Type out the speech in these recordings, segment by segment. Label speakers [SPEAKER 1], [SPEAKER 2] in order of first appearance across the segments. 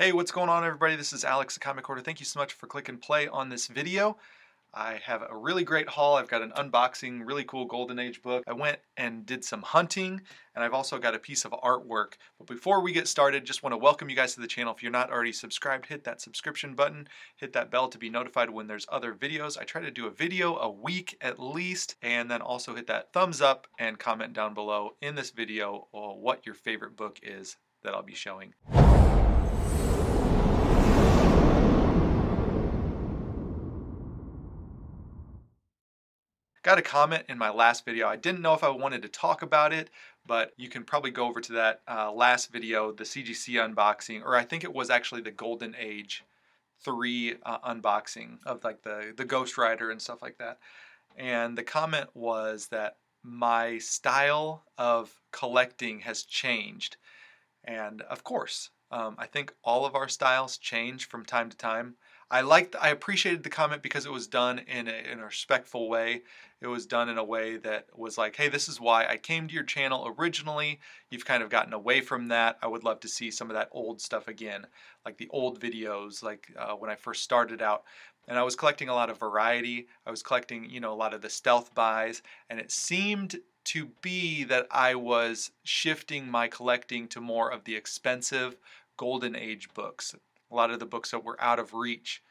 [SPEAKER 1] Hey, what's going on everybody? This is Alex the Comic Hoarder. Thank you so much for clicking play on this video. I have a really great haul. I've got an unboxing, really cool Golden Age book. I went and did some hunting, and I've also got a piece of artwork. But before we get started, just want to welcome you guys to the channel. If you're not already subscribed, hit that subscription button, hit that bell to be notified when there's other videos. I try to do a video a week at least, and then also hit that thumbs up and comment down below in this video what your favorite book is that I'll be showing. Got a comment in my last video. I didn't know if I wanted to talk about it, but you can probably go over to that last video, the CGC unboxing, or I think it was actually the Golden Age 3 unboxing of like the Ghost Rider and stuff like that. And the comment was that my style of collecting has changed. And of course, I think all of our styles change from time to time. I appreciated the comment because it was done in a respectful way. It was done in a way that was like, hey, this is why I came to your channel originally. You've kind of gotten away from that. I would love to see some of that old stuff again, like the old videos, like when I first started out. And I was collecting a lot of variety. I was collecting, a lot of the stealth buys, and it seemed to be that I was shifting my collecting to more of the expensive Golden Age books. A lot of the books that were out of reach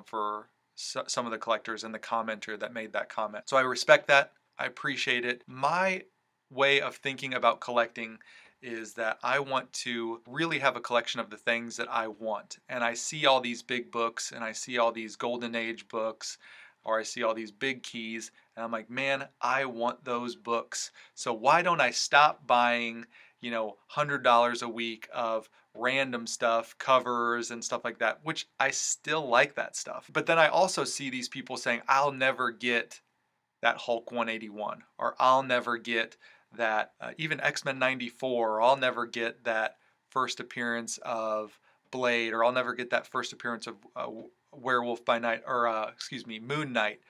[SPEAKER 1] for some of the collectors and the commenter that made that comment. So I respect that. I appreciate it. My way of thinking about collecting is that I want to really have a collection of the things that I want. And I see all these big books and I see all these Golden Age books, or I see all these big keys, and I'm like, man, I want those books. So why don't I stop buying, $100 a week of random stuff, covers and stuff like that, which I still like that stuff. But then I also see these people saying, I'll never get that Hulk 181, or I'll never get that even X-Men 94, or I'll never get that first appearance of Blade, or I'll never get that first appearance of Werewolf by Night, or Moon Knight.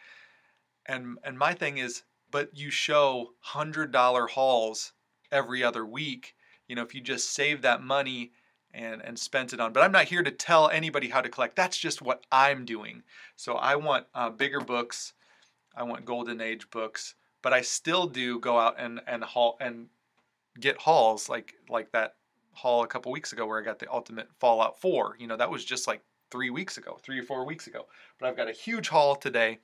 [SPEAKER 1] And my thing is, but you show $100 hauls every other week. If you just save that money and spent it on. But I'm not here to tell anybody how to collect. That's just what I'm doing. So I want bigger books. I want Golden Age books. But I still do go out and haul and get hauls like that haul a couple weeks ago where I got the Ultimate Fallout 4. That was just like 3 weeks ago, 3 or 4 weeks ago. But I've got a huge haul today,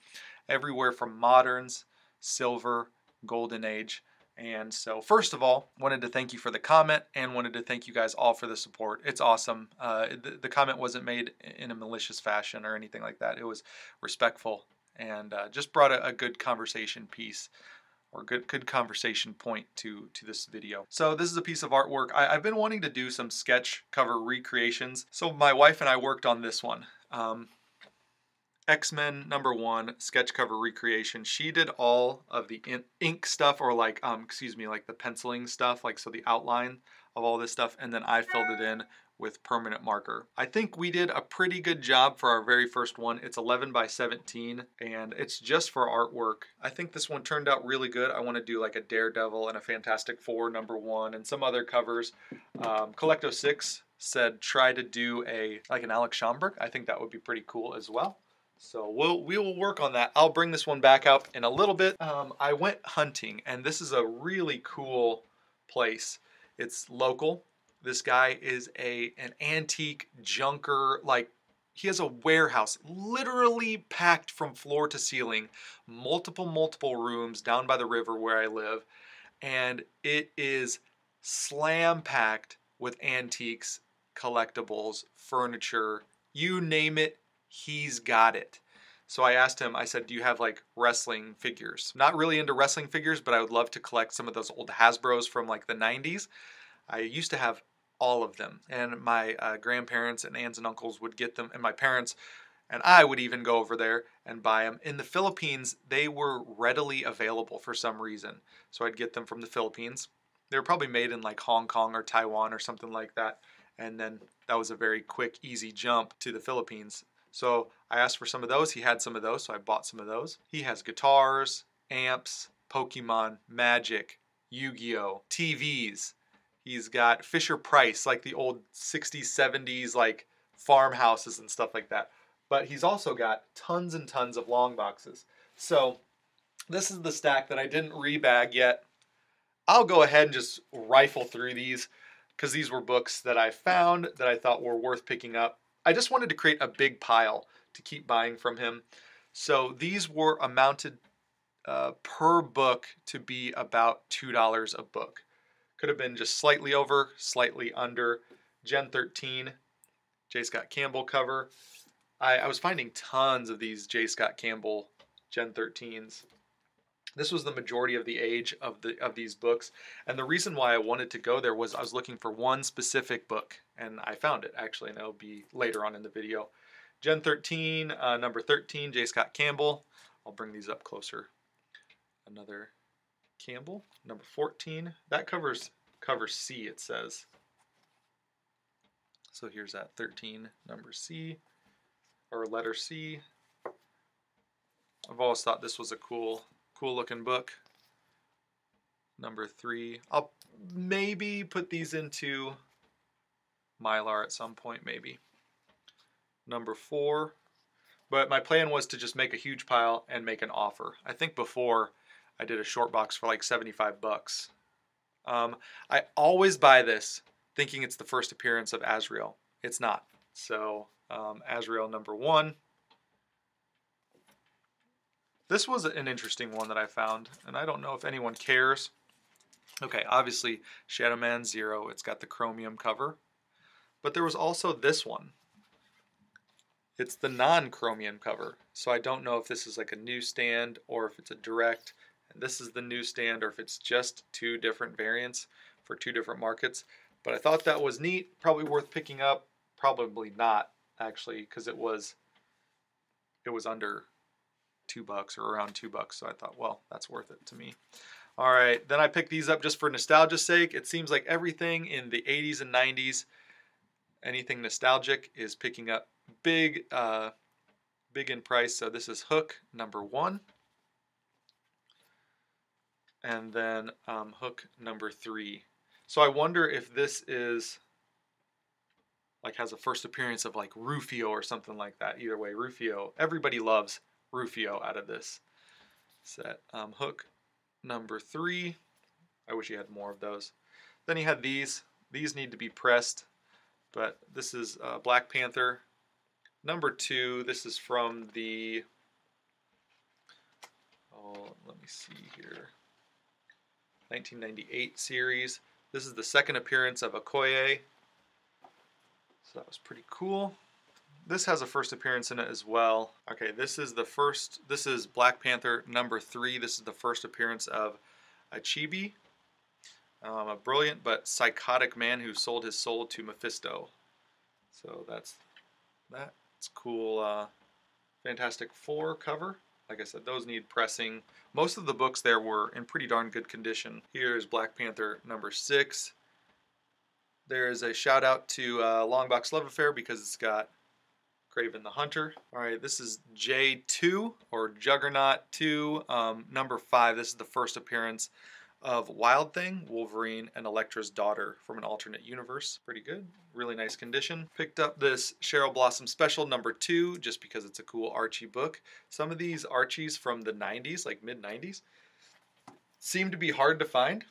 [SPEAKER 1] everywhere from moderns, silver, Golden Age. And so first of all, wanted to thank you for the comment and wanted to thank you guys all for the support. It's awesome. The comment wasn't made in a malicious fashion or anything like that. It was respectful and just brought a good conversation piece or good conversation point to this video. So this is a piece of artwork. I've been wanting to do some sketch cover recreations. So my wife and I worked on this one. X-Men #1 sketch cover recreation. She did all of the ink stuff, or like the penciling stuff, so the outline of all this stuff, and then I filled it in with permanent marker. I think we did a pretty good job for our very first one. It's 11 by 17 and it's just for artwork. I think this one turned out really good. I want to do like a Daredevil and a Fantastic Four #1 and some other covers. Collecto6 said try to do an Alex Schomburg. I think that would be pretty cool as well. So we will work on that. I'll bring this one back up in a little bit. I went hunting, and this is a really cool place. It's local. This guy is an antique junker. He has a warehouse literally packed from floor to ceiling, multiple rooms down by the river where I live, and it is slam packed with antiques, collectibles, furniture, you name it. He's got it. So I asked him, I said, do you have wrestling figures? Not really into wrestling figures, but I would love to collect some of those old Hasbros from the 90s. I used to have all of them, and my grandparents and aunts and uncles would get them, and my parents and I would even go over there and buy them. In the Philippines, they were readily available for some reason. So I'd get them from the Philippines. They were probably made in Hong Kong or Taiwan or something like that. And then that was a very quick, easy jump to the Philippines. So I asked for some of those. He had some of those, so I bought some of those. He has guitars, amps, Pokemon, Magic, Yu-Gi-Oh, TVs, He's got Fisher Price, like the old 60s, 70s, like farmhouses and stuff like that. But he's also got tons and tons of long boxes. So this is the stack that I didn't rebag yet. I'll go ahead and just rifle through these because these were books that I found that I thought were worth picking up. I just wanted to create a big pile to keep buying from him. So these were amounted per book to be about $2 a book. Could have been just slightly over, slightly under. Gen 13, J. Scott Campbell cover. I was finding tons of these J. Scott Campbell Gen 13s. This was the majority of the age of these books, and the reason why I wanted to go there was I was looking for one specific book, and I found it actually, and that'll be later on in the video. Gen 13, number 13, J. Scott Campbell. I'll bring these up closer. Another Campbell, number 14. That covers cover C, it says. So here's that 13, number C, or letter C. I've always thought this was a cool looking book. Number 3. I'll maybe put these into Mylar at some point, maybe. Number 4. But my plan was to just make a huge pile and make an offer. I think before I did a short box for like 75 bucks. I always buy this thinking it's the first appearance of Azrael. It's not. So Azrael number 1. This was an interesting one that I found, and I don't know if anyone cares. Okay, obviously Shadow Man 0, it's got the chromium cover. But there was also this one. It's the non-chromium cover. So I don't know if this is like a newsstand or if it's a direct, and this is the newsstand, or if it's just two different variants for two different markets. But I thought that was neat, probably worth picking up. Probably not, actually, because it was under $2 or around $2, so I thought, well, that's worth it to me. All right, then I picked these up just for nostalgia's sake. It seems like everything in the 80s and 90s, anything nostalgic, is picking up big in price. So this is Hook number 1, and then Hook number 3. So I wonder if this is like has a first appearance of like Rufio or something like that. Either way, Rufio. Everybody loves Rufio out of this set. Hook number 3. I wish you had more of those. Then you had these. These need to be pressed, but this is Black Panther number 2. This is from the, let me see here, 1998 series. This is the second appearance of Okoye. So that was pretty cool. This has a first appearance in it as well. Okay, this is Black Panther number 3. This is the first appearance of Achibi, a brilliant but psychotic man who sold his soul to Mephisto. So that's cool. Fantastic Four cover. Like I said, those need pressing. Most of the books there were in pretty darn good condition. Here's Black Panther number 6. There is a shout out to Longbox Love Affair because it's got Kraven the Hunter. All right, this is J2 or Juggernaut 2, number 5. This is the first appearance of Wild Thing, Wolverine, and Elektra's daughter from an alternate universe. Pretty good, really nice condition. Picked up this Cheryl Blossom Special number 2 just because it's a cool Archie book. Some of these Archies from the 90s, like mid-90s, seem to be hard to find.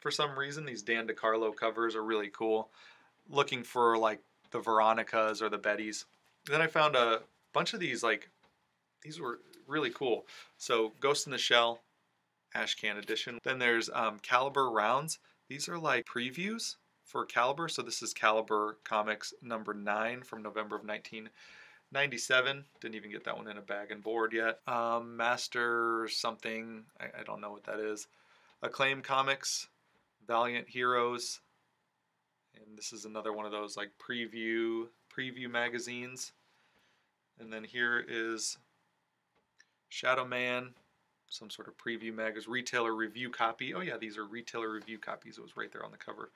[SPEAKER 1] For some reason, these Dan DeCarlo covers are really cool. Looking for like the Veronicas or the Bettys. Then I found a bunch of these, like, these were really cool. So Ghost in the Shell, Ashcan edition. Then there's Caliber Rounds. These are like previews for Caliber. So this is Caliber Comics number 9 from November of 1997. Didn't even get that one in a bag and board yet. Master something, I don't know what that is. Acclaim Comics, Valiant Heroes. And this is another one of those like preview magazines. And then here is Shadow Man, some sort of preview magazine, retailer review copy. Oh yeah, these are retailer review copies. It was right there on the cover.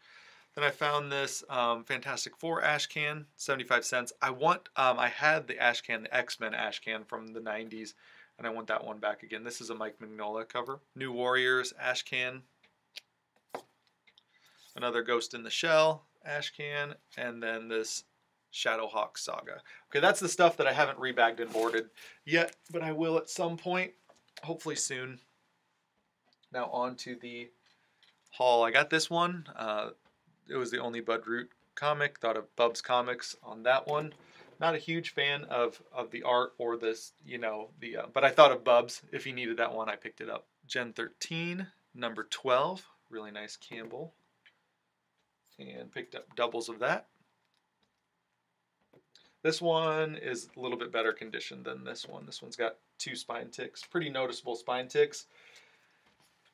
[SPEAKER 1] Then I found this Fantastic Four Ashcan, 75 cents. I had the Ashcan, the X-Men Ashcan from the 90s, and I want that one back again. This is a Mike Mignola cover. New Warriors Ashcan. Another Ghost in the Shell, Ashcan, and then this Shadowhawk Saga. Okay, that's the stuff that I haven't rebagged and boarded yet, but I will at some point, hopefully soon. Now on to the haul. I got this one. It was the only Bud Root comic. Thought of Bub's Comics on that one. Not a huge fan of the art or this, but I thought of Bub's. If he needed that one, I picked it up. Gen 13, number 12. Really nice Campbell. And picked up doubles of that. This one is a little bit better condition than this one. This one's got 2 spine ticks. Pretty noticeable spine ticks.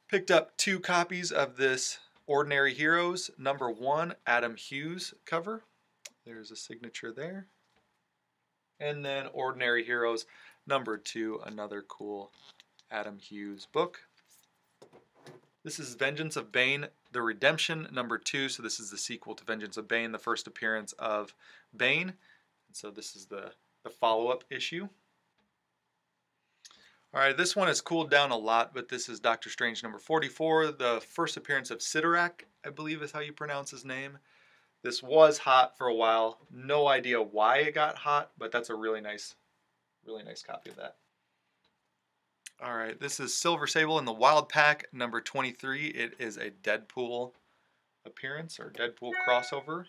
[SPEAKER 1] Picked up 2 copies of this Ordinary Heroes number 1 Adam Hughes cover. There's a signature there. And then Ordinary Heroes number 2, another cool Adam Hughes book. This is Vengeance of Bane, The Redemption number 2. So this is the sequel to Vengeance of Bane, the first appearance of Bane. And so this is the follow-up issue. All right, this one has cooled down a lot, but this is Doctor Strange number 44, the first appearance of Sidorak, I believe is how you pronounce his name. This was hot for a while. No idea why it got hot, but that's a really nice copy of that. All right, this is Silver Sable in the Wild Pack number 23. It is a Deadpool appearance or Deadpool crossover.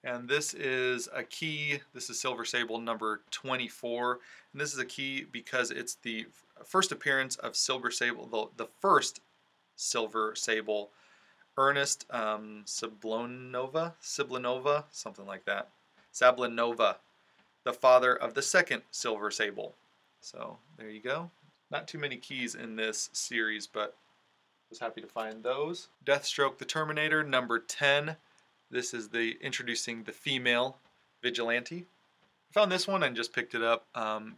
[SPEAKER 1] And this is a key. This is Silver Sable number 24. And this is a key because it's the first appearance of Silver Sable, the first Silver Sable, Ernest Sablinova, something like that. Sablinova, the father of the second Silver Sable. So there you go. Not too many keys in this series, but was happy to find those. Deathstroke the Terminator number 10. This is introducing the female vigilante. I found this one and just picked it up.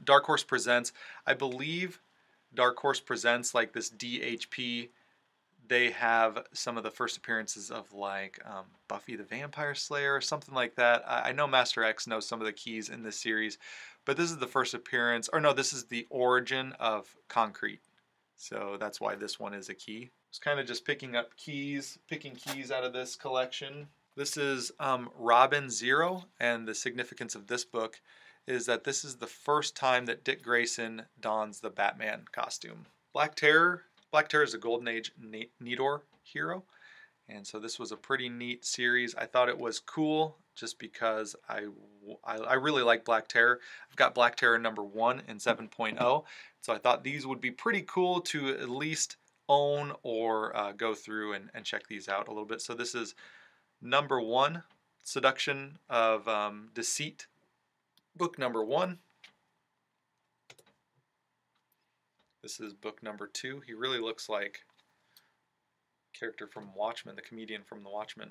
[SPEAKER 1] Dark Horse Presents. I believe Dark Horse Presents, like this DHP, they have some of the first appearances of like Buffy the Vampire Slayer or something like that. I know Master X knows some of the keys in this series, but this is the first appearance, or no, this is the origin of Concrete. So that's why this one is a key. It's kind of just picking keys out of this collection. This is Robin Zero, and the significance of this book is that this is the first time that Dick Grayson dons the Batman costume. Black Terror is a Golden Age Nidor hero, and so this was a pretty neat series. I thought it was cool just because I really like Black Terror. I've got Black Terror number 1 in 7.0, so I thought these would be pretty cool to at least own or go through and check these out a little bit. So this is number 1, Seduction of Deceit, book number 1. This is book number 2. He really looks like a character from Watchmen, the comedian from The Watchmen.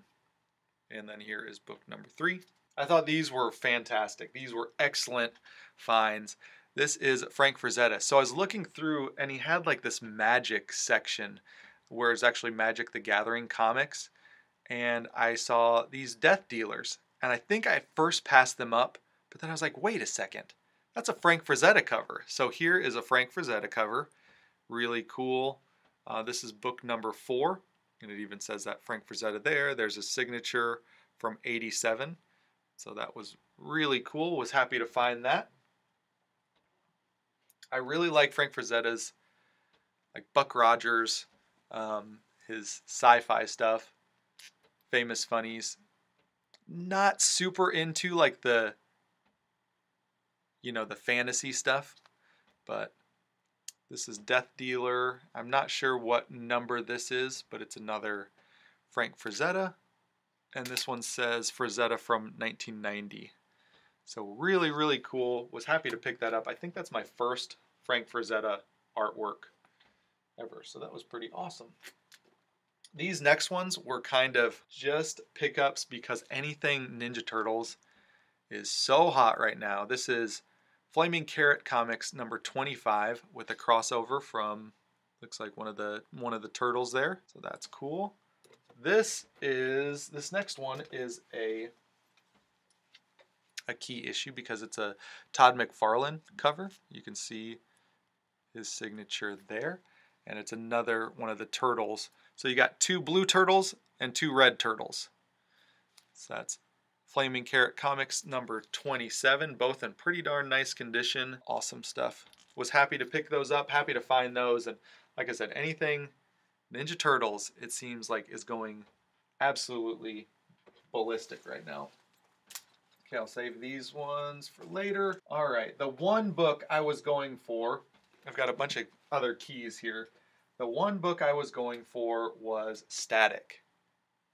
[SPEAKER 1] And then here is book number 3. I thought these were fantastic. These were excellent finds. This is Frank Frazetta. So I was looking through, and he had like this magic section where it's actually Magic the Gathering comics. And I saw these Death Dealers, and I think I first passed them up, but then I was like, wait a second, that's a Frank Frazetta cover. So here is a Frank Frazetta cover, really cool. This is book number 4, and it even says that Frank Frazetta there. There's a signature from '87, so that was really cool. Was happy to find that. I really like Frank Frazetta's, like Buck Rogers, his sci-fi stuff. Famous Funnies. Not super into like the fantasy stuff, but this is Death Dealer. I'm not sure what number this is, but it's another Frank Frazetta, and this one says Frazetta from 1990. So really, really cool. Was happy to pick that up. I think that's my first Frank Frazetta artwork ever, so that was pretty awesome. These next ones were kind of just pickups because anything Ninja Turtles is so hot right now. This is Flaming Carrot Comics number 25 with a crossover from, looks like one of the turtles there. So that's cool. This next one is a key issue because it's a Todd McFarlane cover. You can see his signature there. And it's another one of the turtles So you got 2 blue turtles and 2 red turtles. So that's Flaming Carrot Comics number 27, both in pretty darn nice condition. Awesome stuff. Was happy to pick those up, happy to find those, and like I said, anything Ninja Turtles, it seems like, is going absolutely ballistic right now. Okay, I'll save these ones for later. All right, the one book I was going for, I've got a bunch of other keys here. The one book I was going for was Static.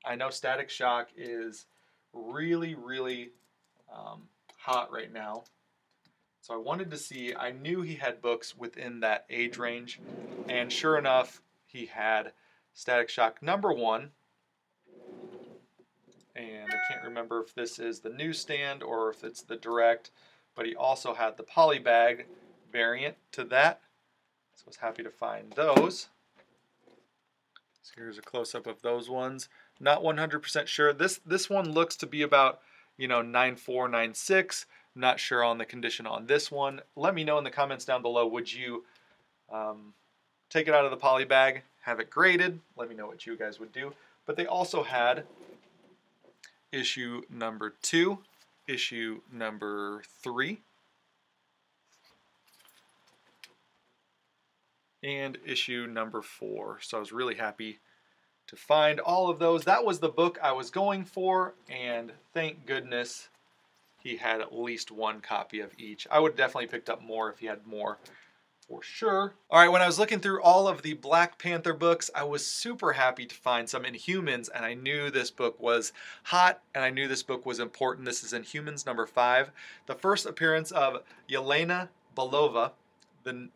[SPEAKER 1] I know Static Shock is really, really hot right now. So I wanted to see, I knew he had books within that age range, and sure enough, he had Static Shock number 1. And I can't remember if this is the newsstand or if it's the direct, but he also had the polybag variant to that. So I was happy to find those. So here's a close-up of those ones. Not 100% sure. This one looks to be about, 9.4, 9.6. Not sure on the condition on this one. Let me know in the comments down below. Would you take it out of the poly bag, have it graded? Let me know what you guys would do. But they also had issue number 2, issue number 3, and issue number 4. So I was really happy to find all of those. That was the book I was going for, and thank goodness he had at least 1 copy of each. I would have definitely picked up more if he had more, for sure. All right, when I was looking through all of the Black Panther books, I was super happy to find some Inhumans, and I knew this book was hot, and I knew this book was important. This is Inhumans number 5. The first appearance of Yelena Belova,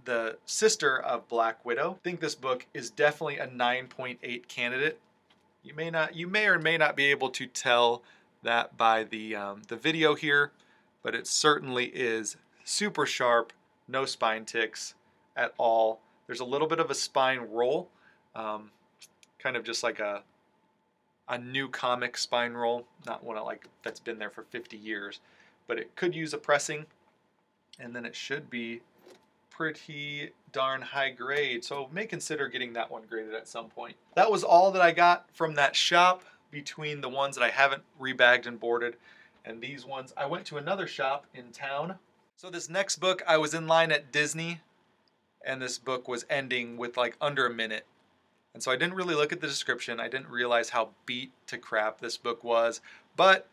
[SPEAKER 1] the sister of Black Widow. I think this book is definitely a 9.8 candidate. You may or may not be able to tell that by the video here, but it certainly is super sharp, no spine ticks at all. There's a little bit of a spine roll, kind of just like a new comic spine roll, not one that's been there for 50 years, but it could use a pressing, and then it should be pretty darn high grade, so may consider getting that one graded at some point. That was all that I got from that shop, between the ones that I haven't rebagged and boarded and these ones. I went to another shop in town. So this next book, I was in line at Disney, and this book was ending with like under a minute. And so I didn't really look at the description. I didn't realize how beat to crap this book was, but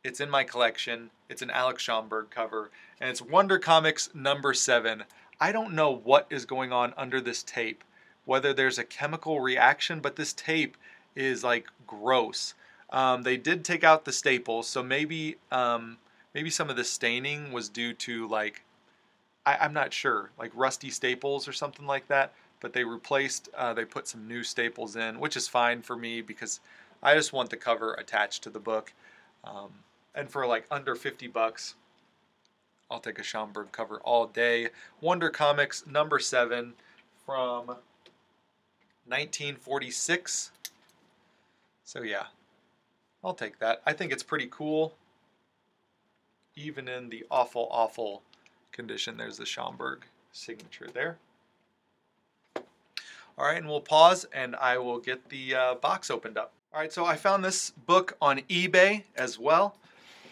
[SPEAKER 1] it's in my collection. It's an Alex Schomburg cover, and it's Wonder Comics number 7. I don't know what is going on under this tape, whether there's a chemical reaction, but this tape is like gross. They did take out the staples, so maybe some of the staining was due to like, I'm not sure, like rusty staples or something like that, but they put some new staples in, which is fine for me because I just want the cover attached to the book. And for like under 50 bucks, I'll take a Schomburg cover all day. Wonder Comics number 7 from 1946. So yeah, I'll take that. I think it's pretty cool. Even in the awful, awful condition, there's the Schomburg signature there. All right, and we'll pause and I will get the box opened up. All right, so I found this book on eBay as well.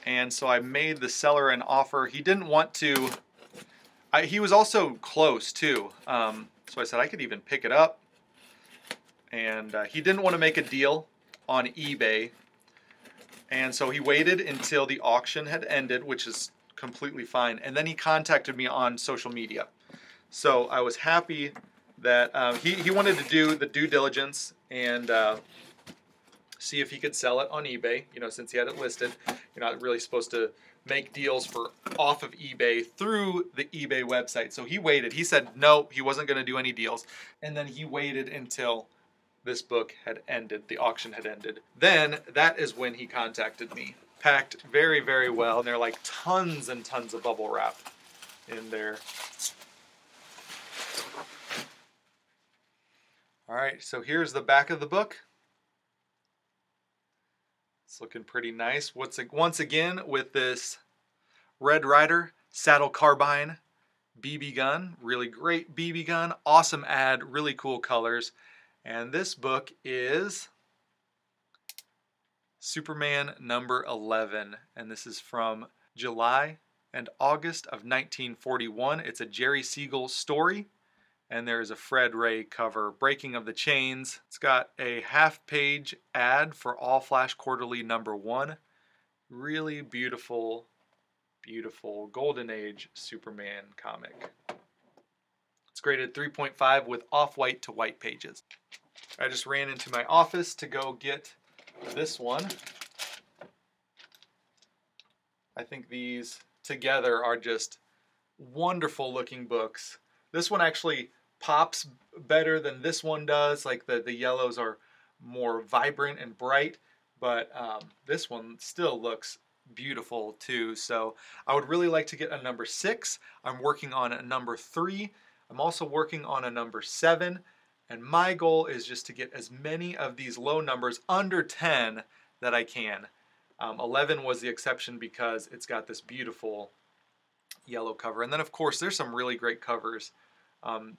[SPEAKER 1] And so I made the seller an offer. He didn't want to, he was also close too. So I said I could even pick it up. And he didn't want to make a deal on eBay. And so he waited until the auction had ended, which is completely fine. And then he contacted me on social media. So I was happy that he wanted to do the due diligence and see if he could sell it on eBay, since he had it listed. You're not really supposed to make deals off of eBay through the eBay website. So he waited. He said no, he wasn't going to do any deals. And then he waited until this book had ended, the auction had ended. Then that is when he contacted me. Packed very, very well. And there are like tons and tons of bubble wrap in there. All right, so here's the back of the book. It's looking pretty nice. Once again with this Red Ryder saddle carbine BB gun. Really great BB gun. Awesome ad. Really cool colors. And this book is Superman number 11, and this is from July and August of 1941. It's a Jerry Siegel story, and there's a Fred Ray cover, Breaking of the Chains. It's got a half-page ad for All Flash Quarterly number 1. Really beautiful, beautiful Golden Age Superman comic. It's graded 3.5 with off-white to white pages. I just ran into my office to go get this one. I think these together are just wonderful looking books. This one actually pops better than this one does. Like the yellows are more vibrant and bright, but this one still looks beautiful too. So I would really like to get a number 6. I'm working on a number 3. I'm also working on a number 7. And my goal is just to get as many of these low numbers under 10 that I can. 11 was the exception because it's got this beautiful yellow cover. And then of course there's some really great covers.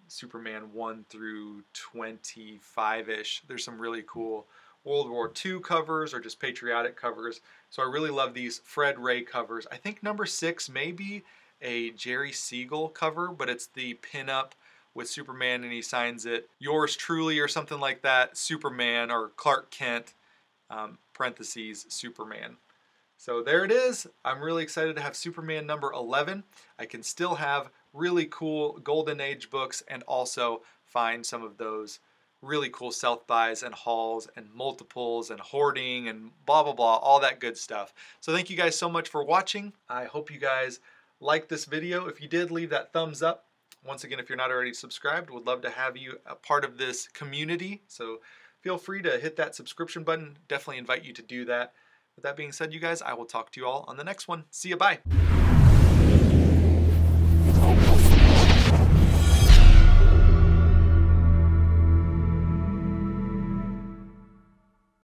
[SPEAKER 1] Superman 1 through 25-ish. There's some really cool World War II covers or just patriotic covers. So I really love these Fred Ray covers. I think number 6 may be a Jerry Siegel cover, but it's the pinup with Superman, and he signs it yours truly or something like that, Superman, or Clark Kent, parentheses, Superman. So there it is. I'm really excited to have Superman number 11. I can still have really cool Golden Age books and also find some of those really cool South-bys and hauls and multiples and hoarding and blah, blah, blah, all that good stuff. So thank you guys so much for watching. I hope you guys liked this video. If you did, leave that thumbs up. Once again, if you're not already subscribed, would love to have you a part of this community. So feel free to hit that subscription button. Definitely invite you to do that. With that being said, you guys, I will talk to you all on the next one. See ya, bye.